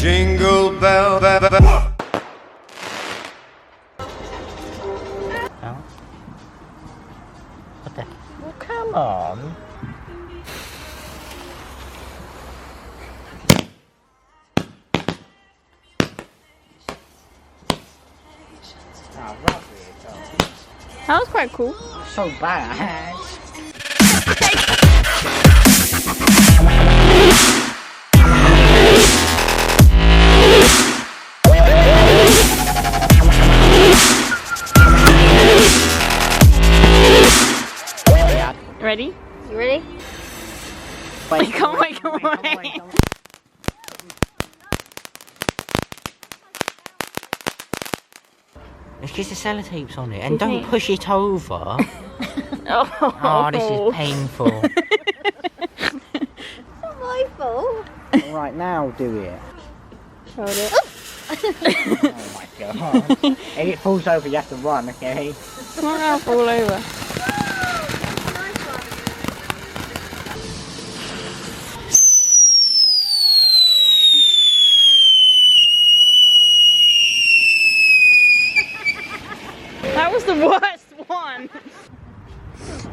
Jingle bell. Oh. What the? Well, come on. Oh, rubbish. That was quite cool. So bad. Ready? You ready? Wait, come on. It's just the sellotape's on it, and don't push it over. Oh, this is painful. It's not my fault. Right, now do it. Hold it. Oh my god. If it falls over, you have to run, okay? It's not gonna fall over. That was the worst one.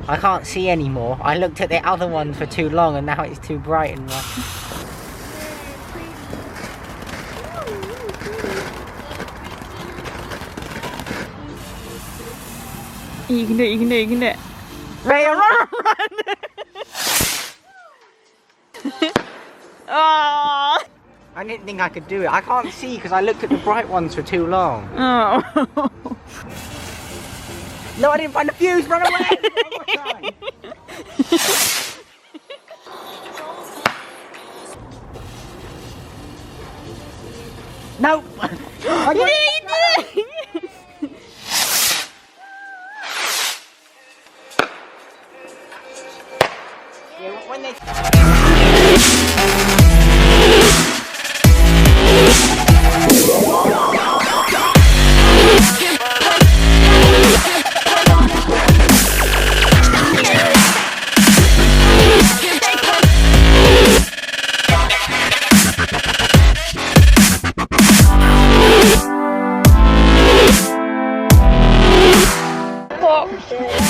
I can't see anymore. I looked at the other one for too long, and now it's too bright and white. You can do it, you can do it, you can do it. Ready, run! Oh. I didn't think I could do it. I can't see because I looked at the bright ones for too long. Oh. No, I didn't find the fuse. Run away! Nope. I got it. Yeah, when they...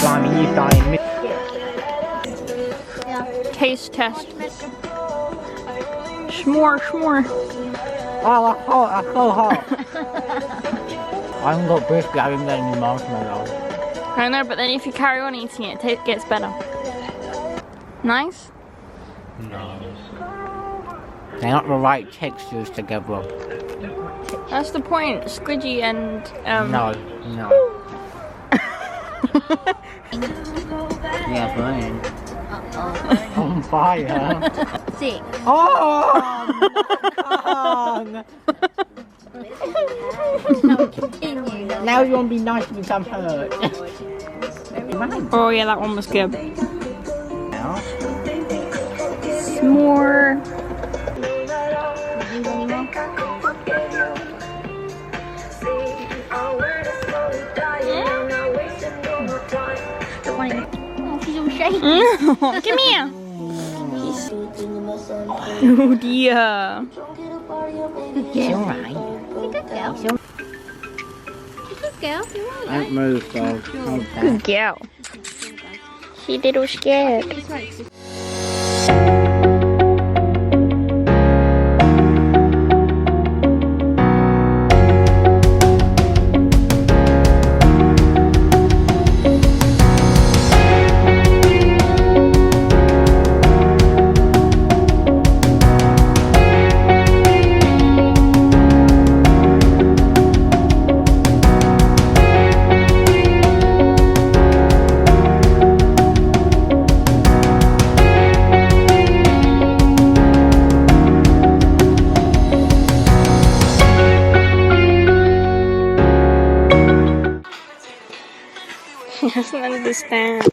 Blimey, you dying. Taste test. S'more, s'more. Oh, that's hot, that's so hot. I haven't got brisket, I haven't got any marshmallows. I know, but then if you carry on eating it, it gets better. Nice? No. They're not the right textures together. That's the point. Squidgy and No. Yeah, burning. On fire. 6. Oh! Now you want to be nice because I'm hurt. oh yeah, that one was good. Now? S'more. Come here. Oh dear. It's alright. Good girl. Good girl. You're right. Don't move, dog. Good girl. She little scared. He doesn't understand.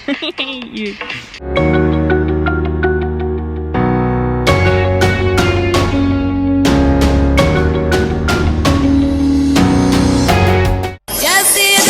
I hate you. see it